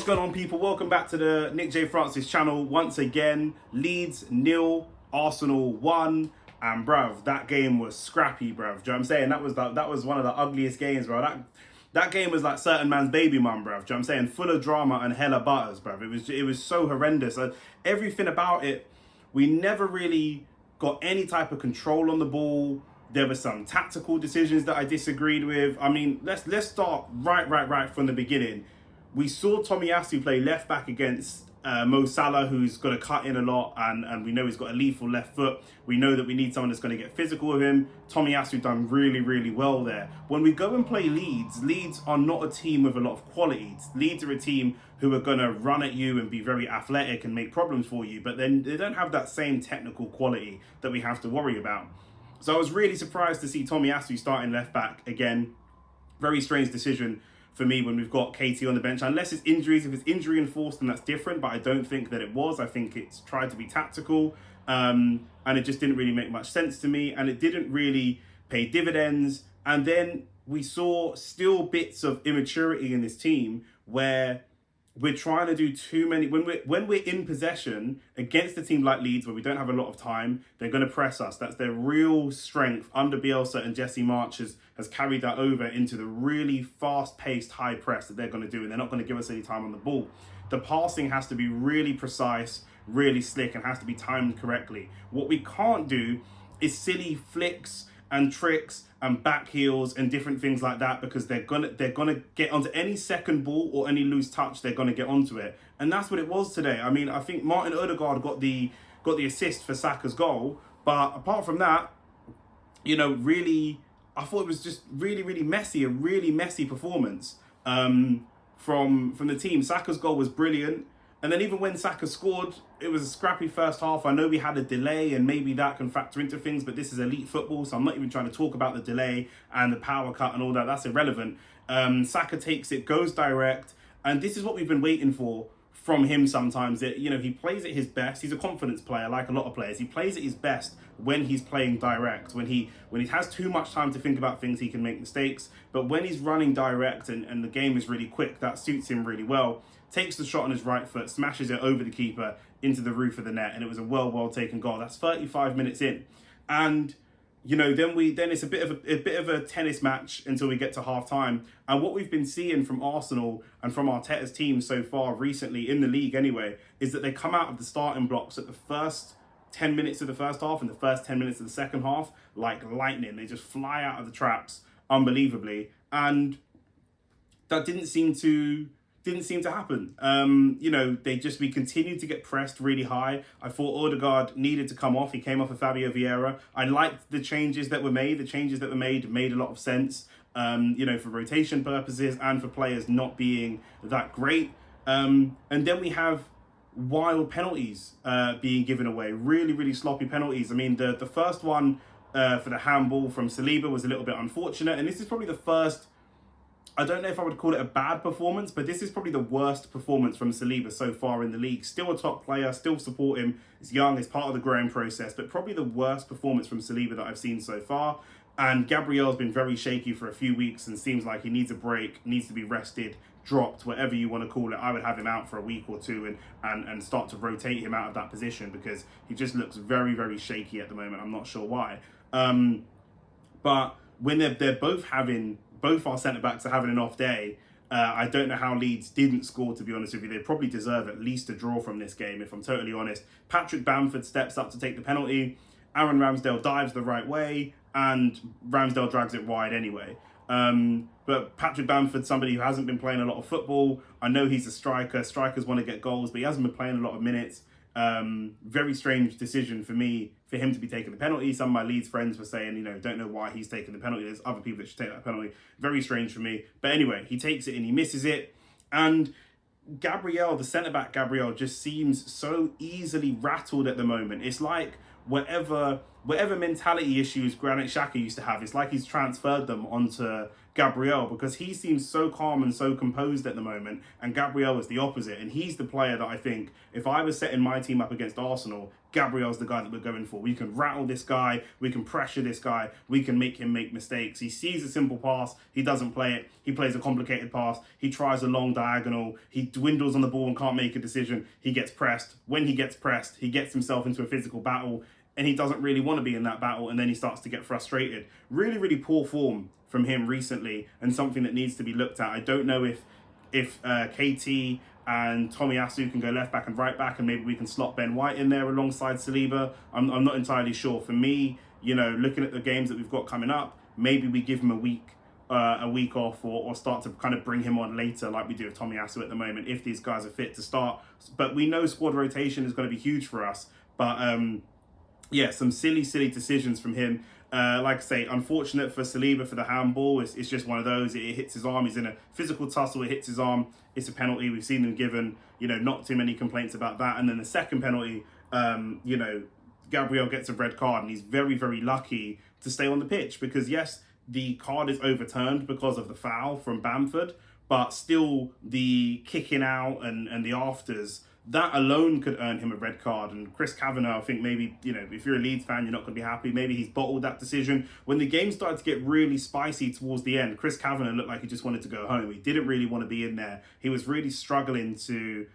going on, people? Welcome back to the Nick J. Francis channel once again. Leeds 0, Arsenal 1, and bruv, that game was scrappy, bruv. Do you know what I'm saying? That was one of the ugliest games, bro. That game was like certain man's baby mum, bruv. Do you know what I'm saying? Full of drama and hella butters, bruv. It was so horrendous. Everything about it, we never really got any type of control on the ball. There were some tactical decisions that I disagreed with. I mean, let's start right from the beginning. We saw Tomiyasu play left back against Mo Salah, who's got to cut in a lot, and we know he's got a lethal left foot. We know that we need someone that's going to get physical with him. Tomiyasu done really well there. When we go and play Leeds are not a team with a lot of qualities. Leeds are a team who are going to run at you and be very athletic and make problems for you, but then they don't have that same technical quality that we have to worry about. So I was really surprised to see Tomiyasu starting left back again. Very strange decision for me when we've got KT on the bench, unless it's injuries. If it's injury enforced, then that's different, but I don't think that it was. I think it's tried to be tactical, and it just didn't really make much sense to me, and it didn't really pay dividends. And then we saw still bits of immaturity in this team where we're trying to do too many. When we're in possession against a team like Leeds, where we don't have a lot of time, they're going to press us. That's their real strength. Under Bielsa and Jesse March has carried that over into the really fast-paced high press that they're going to do, and they're not going to give us any time on the ball. The passing has to be really precise, really slick, and has to be timed correctly. What we can't do is silly flicks and tricks and back heels and different things like that, because they're gonna get onto any second ball or any loose touch. They're gonna get onto it, and that's what it was today. I mean, I think Martin Odegaard got the assist for Saka's goal, but apart from that, really, I thought it was just really messy, a really messy performance from the team. Saka's goal was brilliant. And then even when Saka scored, it was a scrappy first half. I know we had a delay, and maybe that can factor into things, but this is elite football, so I'm not even trying to talk about the delay and the power cut and all that. That's irrelevant. Saka takes it, goes direct, and this is what we've been waiting for from him sometimes. That, he plays at his best. He's a confidence player, like a lot of players. He plays at his best when he's playing direct. When he has too much time to think about things, he can make mistakes. But when he's running direct and the game is really quick, that suits him really well. Takes the shot on his right foot, smashes it over the keeper into the roof of the net, and it was a well taken goal. That's 35 minutes in, and then it's a bit of a tennis match until we get to half time. And what we've been seeing from Arsenal and from Arteta's team so far recently in the league anyway is that they come out of the starting blocks at the first 10 minutes of the first half and the first 10 minutes of the second half like lightning. They just fly out of the traps unbelievably, and that didn't seem to happen. We continued to get pressed really high. I thought Odegaard needed to come off. He came off of Fabio Vieira. I liked the changes that were made. The changes that were made a lot of sense, for rotation purposes and for players not being that great. And then we have wild penalties being given away, really sloppy penalties. I mean, the first one for the handball from Saliba was a little bit unfortunate, and this is probably the first, I don't know if I would call it a bad performance, but this is probably the worst performance from Saliba so far in the league. Still a top player, still support him. He's young, he's part of the growing process, but probably the worst performance from Saliba that I've seen so far. And Gabriel's been very shaky for a few weeks and seems like he needs a break, needs to be rested, dropped, whatever you want to call it. I would have him out for a week or two and start to rotate him out of that position, because he just looks very shaky at the moment. I'm not sure why. But when they're both our centre-backs are having an off day, I don't know how Leeds didn't score, to be honest with you. They probably deserve at least a draw from this game, if I'm totally honest. Patrick Bamford steps up to take the penalty. Aaron Ramsdale dives the right way, and Ramsdale drags it wide anyway. But Patrick Bamford, somebody who hasn't been playing a lot of football. I know he's a striker. Strikers want to get goals, but he hasn't been playing a lot of minutes. Very strange decision for me for him to be taking the penalty. Some of my Leeds friends were saying, don't know why he's taking the penalty. There's other people that should take that penalty. Very strange for me. But anyway, he takes it and he misses it. And Gabriel, the centre-back Gabriel, just seems so easily rattled at the moment. It's like whatever mentality issues Granit Xhaka used to have, it's like he's transferred them onto Gabriel, because he seems so calm and so composed at the moment, and Gabriel is the opposite. And he's the player that I think, if I was setting my team up against Arsenal, Gabriel's the guy that we're going for. We can rattle this guy, we can pressure this guy, we can make him make mistakes. He sees a simple pass, he doesn't play it, he plays a complicated pass, he tries a long diagonal, he dwindles on the ball and can't make a decision, he gets pressed. When he gets pressed, he gets himself into a physical battle, and he doesn't really want to be in that battle, and then he starts to get frustrated. Really, really poor form from him recently, and something that needs to be looked at. I don't know if KT and Tomiyasu can go left back and right back, and maybe we can slot Ben White in there alongside Saliba. I'm not entirely sure. For me, looking at the games that we've got coming up, maybe we give him a week off, or start to kind of bring him on later like we do with Tomiyasu at the moment, if these guys are fit to start. But we know squad rotation is going to be huge for us. But some silly decisions from him. Like I say, unfortunate for Saliba for the handball. It's just one of those. It hits his arm. He's in a physical tussle. It hits his arm. It's a penalty. We've seen them given. Not too many complaints about that. And then the second penalty, Gabriel gets a red card, and he's very, very lucky to stay on the pitch, because yes, the card is overturned because of the foul from Bamford, but still the kicking out and the afters, that alone could earn him a red card. And Chris Kavanagh, I think maybe, if you're a Leeds fan, you're not going to be happy. Maybe he's bottled that decision. When the game started to get really spicy towards the end, Chris Kavanagh looked like he just wanted to go home. He didn't really want to be in there. He was really struggling to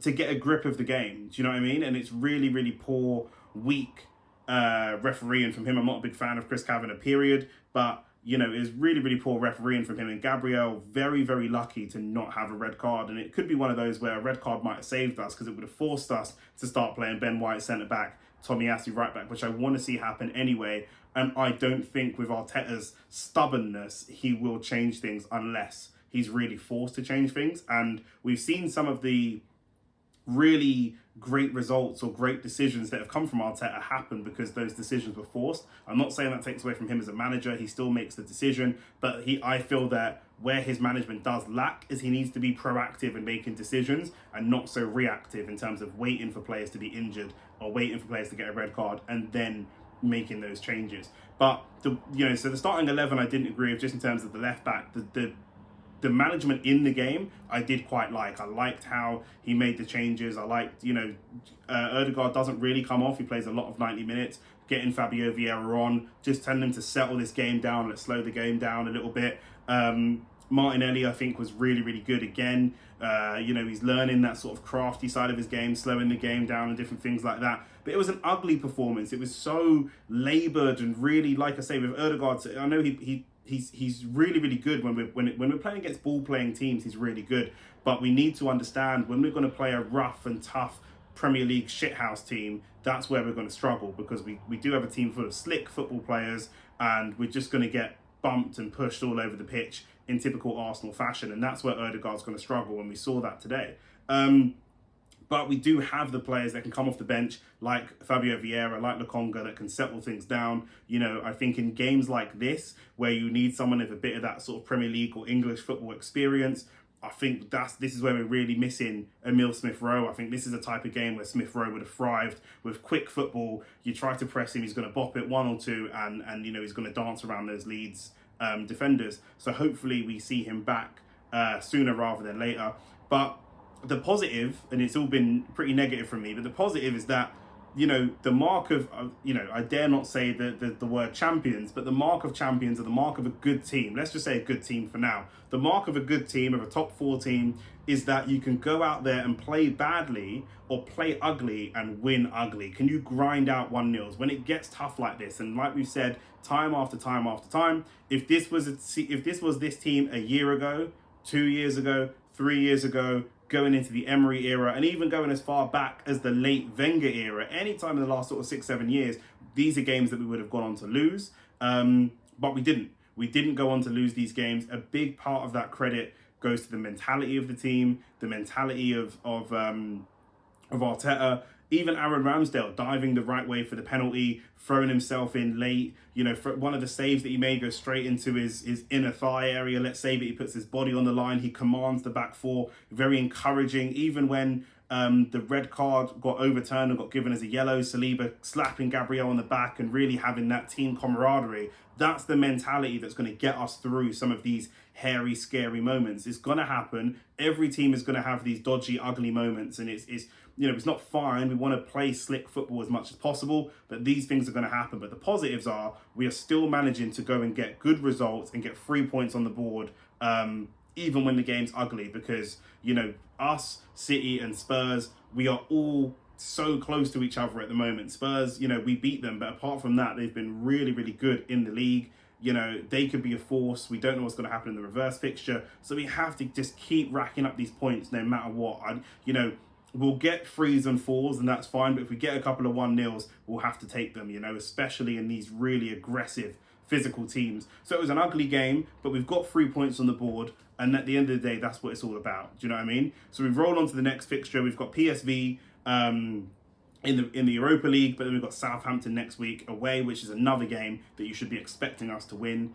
get a grip of the game. Do you know what I mean? And it's really, really poor, weak refereeing from him. I'm not a big fan of Chris Kavanagh, period. But it was really, really poor refereeing from him. And Gabriel, very, very lucky to not have a red card. And it could be one of those where a red card might have saved us, because it would have forced us to start playing Ben White centre-back, Tomiyasu right-back, which I want to see happen anyway. And I don't think with Arteta's stubbornness, he will change things unless he's really forced to change things. And we've seen some of the really great results or great decisions that have come from Arteta happen because those decisions were forced. I'm not saying that takes away from him as a manager. He still makes the decision, but I feel that where his management does lack is he needs to be proactive in making decisions and not so reactive in terms of waiting for players to be injured or waiting for players to get a red card and then making those changes. But so the starting 11 I didn't agree with, just in terms of the left back. The management in the game, I did quite like. I liked how he made the changes. I liked, Ødegaard doesn't really come off. He plays a lot of 90 minutes. Getting Fabio Vieira on, just telling him to settle this game down. Let's slow the game down a little bit. Martinelli, I think, was really, really good again. He's learning that sort of crafty side of his game, slowing the game down and different things like that. But it was an ugly performance. It was so laboured and really, like I say, with Ødegaard, I know he's really, really good when we're playing against ball-playing teams. He's really good. But we need to understand, when we're going to play a rough and tough Premier League shithouse team, that's where we're going to struggle, because we do have a team full of slick football players, and we're just going to get bumped and pushed all over the pitch in typical Arsenal fashion, and that's where Ødegaard's going to struggle, and we saw that today. But we do have the players that can come off the bench, like Fabio Vieira, like Lokonga, that can settle things down. I think in games like this, where you need someone with a bit of that sort of Premier League or English football experience, I think this is where we're really missing Emile Smith-Rowe. I think this is a type of game where Smith-Rowe would have thrived with quick football. You try to press him, he's going to bop it one or two, and he's going to dance around those Leeds defenders. So hopefully we see him back sooner rather than later. But the positive, and it's all been pretty negative from me, but the positive is that, the mark of, I dare not say the word champions, but the mark of champions are the mark of a good team. Let's just say a good team for now. The mark of a good team, of a top 4 team, is that you can go out there and play badly or play ugly and win ugly. Can you grind out 1-0s when it gets tough like this? And like we've said, time after time after time, if this was this team a year ago, 2 years ago, 3 years ago, going into the Emery era, and even going as far back as the late Wenger era, any time in the last sort of 6-7 years, these are games that we would have gone on to lose. But we didn't. We didn't go on to lose these games. A big part of that credit goes to the mentality of the team, the mentality of Arteta. Even Aaron Ramsdale diving the right way for the penalty, throwing himself in late. For one of the saves that he made goes straight into his inner thigh area. Let's say that he puts his body on the line. He commands the back four. Very encouraging. Even when The red card got overturned and got given as a yellow. Saliba slapping Gabriel on the back and really having that team camaraderie. That's the mentality that's going to get us through some of these hairy, scary moments. It's going to happen. Every team is going to have these dodgy, ugly moments, and it's it's not fine. We want to play slick football as much as possible, but these things are going to happen. But the positives are we are still managing to go and get good results and get 3 points on the board, even when the game's ugly, because us, City and Spurs, we are all so close to each other at the moment. Spurs, we beat them, but apart from that, they've been really, really good in the league. They could be a force. We don't know what's going to happen in the reverse fixture, so we have to just keep racking up these points no matter what. We'll get 3s and 4s, and that's fine, but if we get a couple of 1-0s, we'll have to take them, especially in these really aggressive physical teams. So it was an ugly game, but we've got 3 points on the board, and at the end of the day, that's what it's all about. Do you know what I mean? So we've rolled on to the next fixture. We've got PSV in the Europa League, but then we've got Southampton next week away, which is another game that you should be expecting us to win.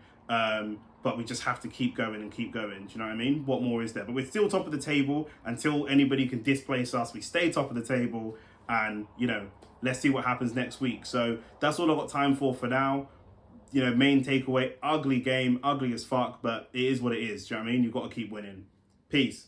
But we just have to keep going and keep going. Do you know what I mean? What more is there? But we're still top of the table until anybody can displace us. We stay top of the table, and let's see what happens next week. So that's all I've got time for now. Main takeaway, ugly game, ugly as fuck, but it is what it is. Do you know what I mean? You've got to keep winning. Peace.